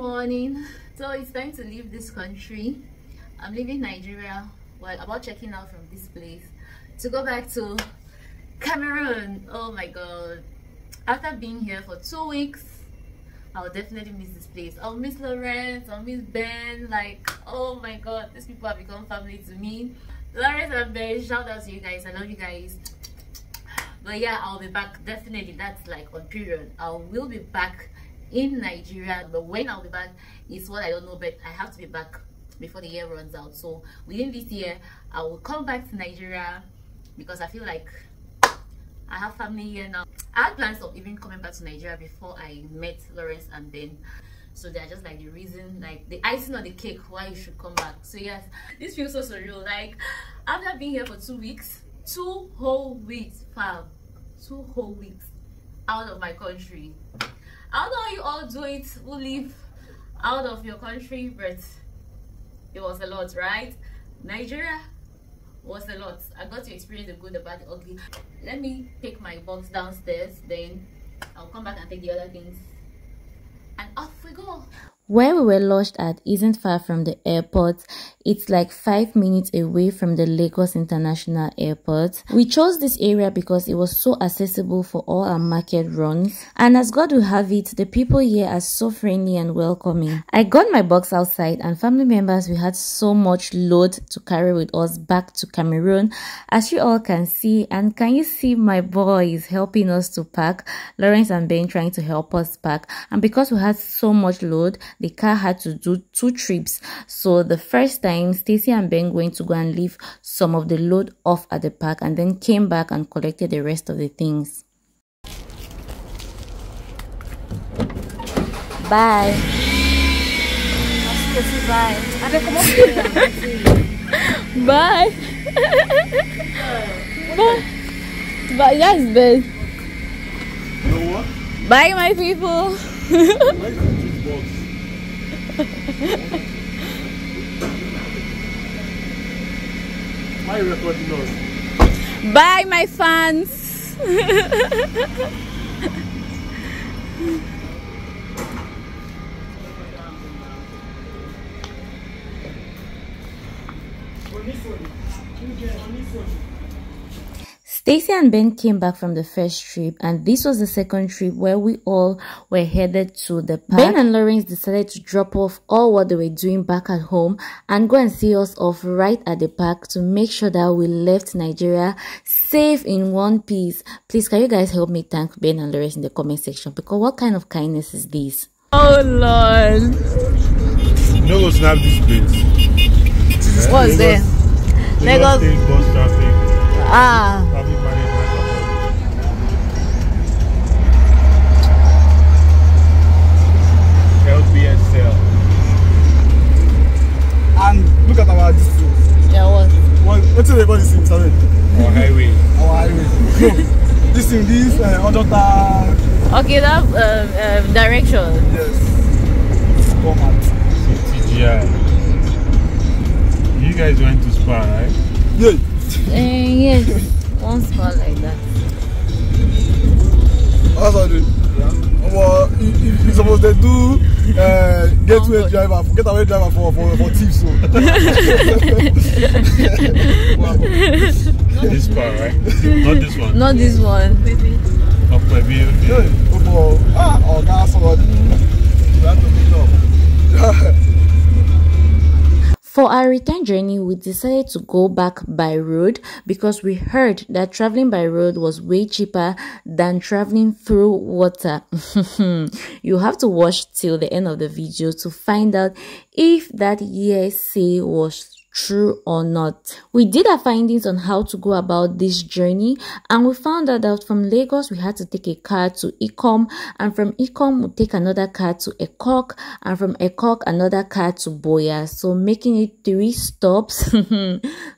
morning. So it's time to leave this country. I'm leaving Nigeria, well, about checking out from this place to go back to Cameroon. Oh my god, after being here for 2 weeks, I'll definitely miss this place. I'll miss Lawrence, I'll miss Ben. Like, oh my god, these people have become family to me. Lawrence and Ben, shout out to you guys. I love you guys. But yeah, I'll be back definitely. That's like on period. I will be back in Nigeria, but when I'll be back is what I don't know, but I have to be back before the year runs out. So within this year, I will come back to Nigeria because I feel like I have family here now. I had plans of even coming back to Nigeria before I met Lawrence and Ben, so they're just like the reason, like the icing on the cake why you should come back. So yes, this feels so surreal. Like, after being here for 2 weeks, 2 whole weeks, fam, 2 whole weeks out of my country. I don't know how you all do it who live out of your country, but it was a lot, right? Nigeria was a lot. I got to experience the good, the bad, the ugly. Let me take my box downstairs, then I'll come back and take the other things, and off we go. Where we were lodged at isn't far from the airport. It's like 5 minutes away from the Lagos International Airport. We chose this area because it was so accessible for all our market runs. And as God will have it, the people here are so friendly and welcoming. I got my box outside, and family members, we had so much load to carry with us back to Cameroon, as you all can see. And can you see my boys helping us to pack? Lawrence and Ben trying to help us pack. And because we had so much load, the car had to do 2 trips. So the first time, Stacy and Ben went to go and leave some of the load off at the park, and then came back and collected the rest of the things. Bye. Bye. Bye. Bye. Yes, Ben. You know what? Bye, my people. Why are you recording us? Bye, my fans. Stacy and Ben came back from the first trip, and this was the second trip where we all were headed to the park. Ben and Lawrence decided to drop off all what they were doing back at home and go and see us off right at the park to make sure that we left Nigeria safe in one piece. Please, can you guys help me thank Ben and Lawrence in the comment section, because what kind of kindness is this? Oh Lord. No go snap this place. What's there? Lagos State bus traffic. Ah. Traffic management authority. LBSL. And look at our distance. Yeah, what's the call this thing? Sorry. Our highway. Our highway. This thing, this Odota. Okay, that direction. Yes. Format. CTGI. You guys went to Spa, right? Yeah. Yes, one spot like that. That's what I do. Well, you supposed to do getaway driver, getaway driver for tips. So. This Spa, right? Not this one. Not this one. Maybe. Up maybe. Okay. Oh, that's what. You have to meet up. For our return journey, we decided to go back by road because we heard that traveling by road was way cheaper than traveling through water. You have to watch till the end of the video to find out if that hearsay was true or not. We did our findings on how to go about this journey, and we found out that from Lagos we had to take a car to Ikom, and from Ikom we take another car to Ekok, and from Ekok another car to Boya, so making it 3 stops.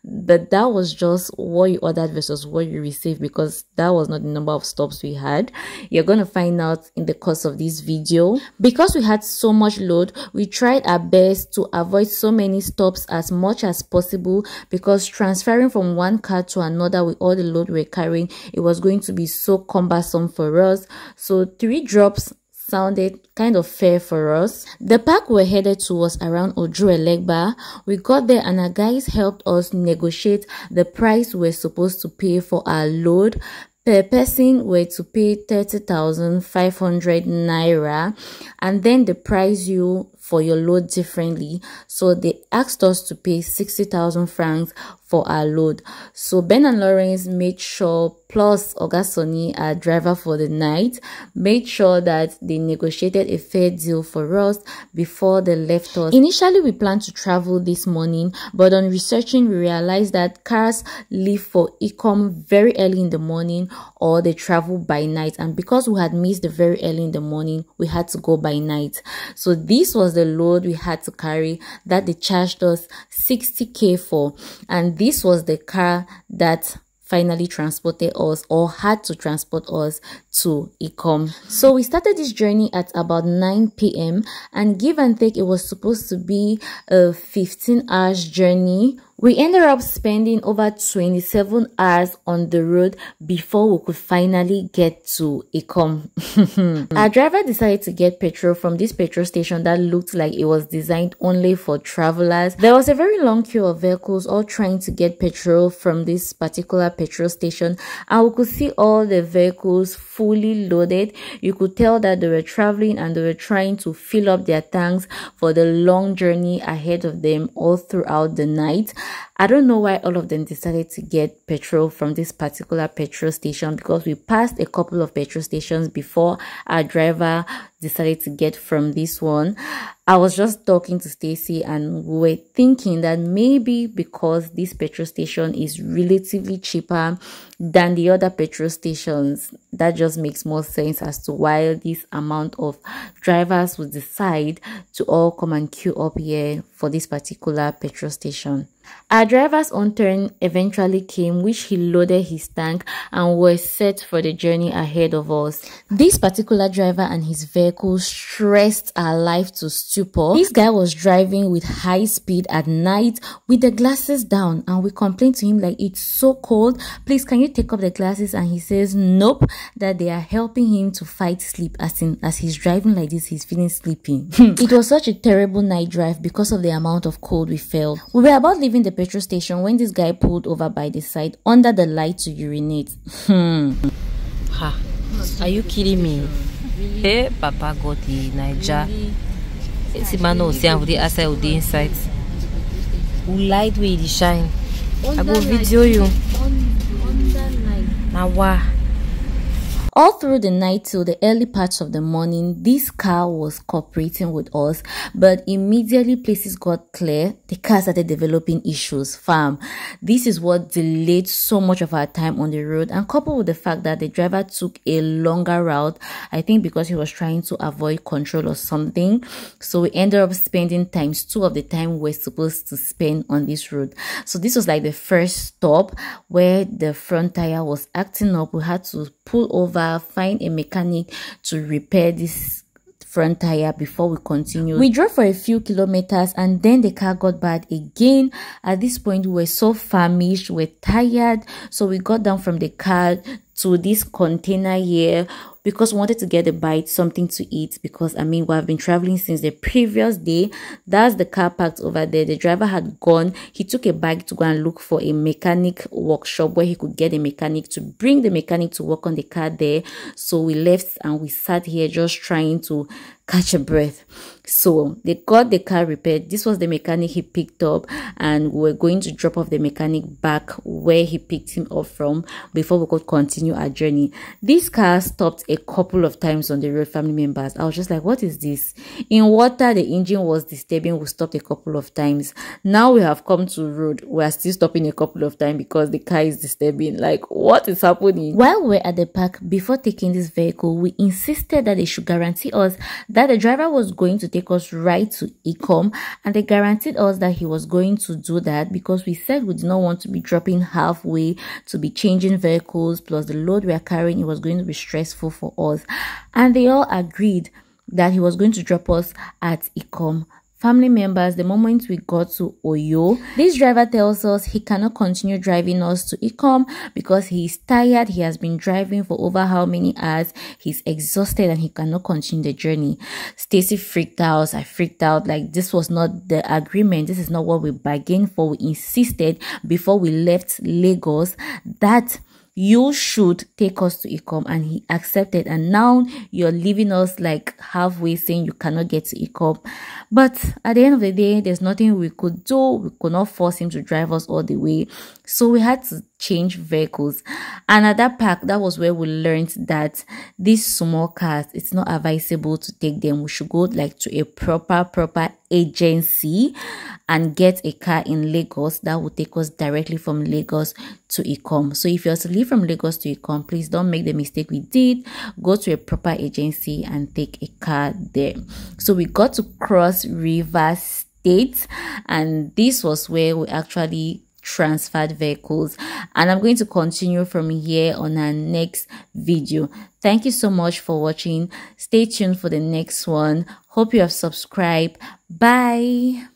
But that was just what you ordered versus what you received, because that was not the number of stops we had. You're gonna find out in the course of this video. Because we had so much load, we tried our best to avoid so many stops as much as possible, because transferring from one car to another with all the load we're carrying, it was going to be so cumbersome for us. So 3 drops sounded kind of fair for us. The park we're headed to was around Ojuelegba. We got there and our guys helped us negotiate the price we're supposed to pay for our load. Per person were to pay 30,500 naira, and then they price you for your load differently. So they asked us to pay 60,000 francs for our load. So Ben and Lawrence made sure, plus Ogasoni, our driver for the night, made sure that they negotiated a fair deal for us before they left us. Initially, we planned to travel this morning, but on researching, we realized that cars leave for Ikom very early in the morning, or they travel by night. And because we had missed the very early in the morning, we had to go by night. So this was the load we had to carry that they charged us 60k for, and this was the car that finally transported us, or had to transport us, to Ikom. So we started this journey at about 9 p.m. and give and take, it was supposed to be a 15 hours journey. We ended up spending over 27 hours on the road before we could finally get to Ikom. Our driver decided to get petrol from this petrol station that looked like it was designed only for travelers. There was a very long queue of vehicles all trying to get petrol from this particular petrol station, and we could see all the vehicles fully loaded. You could tell that they were traveling and they were trying to fill up their tanks for the long journey ahead of them all throughout the night. I don't know why all of them decided to get petrol from this particular petrol station, because we passed a couple of petrol stations before our driver decided to get from this one. I was just talking to Stacy and we were thinking that maybe because this petrol station is relatively cheaper than the other petrol stations, that just makes more sense as to why this amount of drivers would decide to all come and queue up here for this particular petrol station. Our driver's own turn eventually came, which he loaded his tank and was set for the journey ahead of us. This particular driver and his vehicle stressed our life to stupor. This guy was driving with high speed at night with the glasses down, and we complained to him like, it's so cold, please can you take off the glasses? And he says nope, that they are helping him to fight sleep, as he's driving like this, he's feeling sleepy. It was such a terrible night drive because of the amount of cold we felt. We were about leaving the petrol station when this guy pulled over by the side under the light to urinate. Ha, are you kidding me? Hey, Papa got the Niger. It's man no see the outside of the inside. We light with the shine. I go video you. On that night. Now what? All through the night till the early parts of the morning, this car was cooperating with us, but immediately places got clear, the car started developing issues. Fam, this is what delayed so much of our time on the road, and coupled with the fact that the driver took a longer route, I think because he was trying to avoid control or something, so we ended up spending ×2 of the time we're supposed to spend on this road. So this was like the first stop where the front tire was acting up. We had to pull over, find a mechanic to repair this front tire before we continue. We drove for a few kilometers and then the car got bad again. At this point we were so famished, we're tired, so we got down from the car to this container here because we wanted to get a bite, something to eat, because I mean we have been traveling since the previous day. That's the car parked over there. The driver had gone. He took a bike to go and look for a mechanic workshop where he could get a mechanic to bring the mechanic to work on the car there. So we left and we sat here just trying to catch a breath. So they got the car repaired. This was the mechanic he picked up, and we were going to drop off the mechanic back where he picked him up from before we could continue our journey. This car stopped a couple of times on the road, family members. I was just like, what is this? In water, the engine was disturbing. We stopped a couple of times. Now we have come to road. We are still stopping a couple of times because the car is disturbing. Like, what is happening? While we're at the park, before taking this vehicle, we insisted that they should guarantee us that the driver was going to take us right to Ikom, and they guaranteed us that he was going to do that because we said we did not want to be dropping halfway to be changing vehicles, plus the load we are carrying, it was going to be stressful for us. And they all agreed that he was going to drop us at Ikom. family members the moment we got to Oyo. This driver tells us he cannot continue driving us to Ikom because he is tired. He has been driving for over how many hours. He's exhausted and he cannot continue the journey. Stacy freaked out. I freaked out. Like, this was not the agreement. This is not what we bargained for. We insisted before we left Lagos that you should take us to Ikom, and he accepted, and now you're leaving us like halfway saying you cannot get to Ikom. But at the end of the day, there's nothing we could do. We could not force him to drive us all the way, so we had to change vehicles. And at that park, that was where we learned that these small cars, it's not advisable to take them. We should go like to a proper agency and get a car in Lagos that will take us directly from Lagos to Ikom. So if you're to leave from Lagos to Ikom, please don't make the mistake we did. Go to a proper agency and take a car there. So we got to cross River State, and this was where we actually transferred vehicles, and I'm going to continue from here on our next video. Thank you so much for watching. Stay tuned for the next one. Hope you have subscribed. Bye.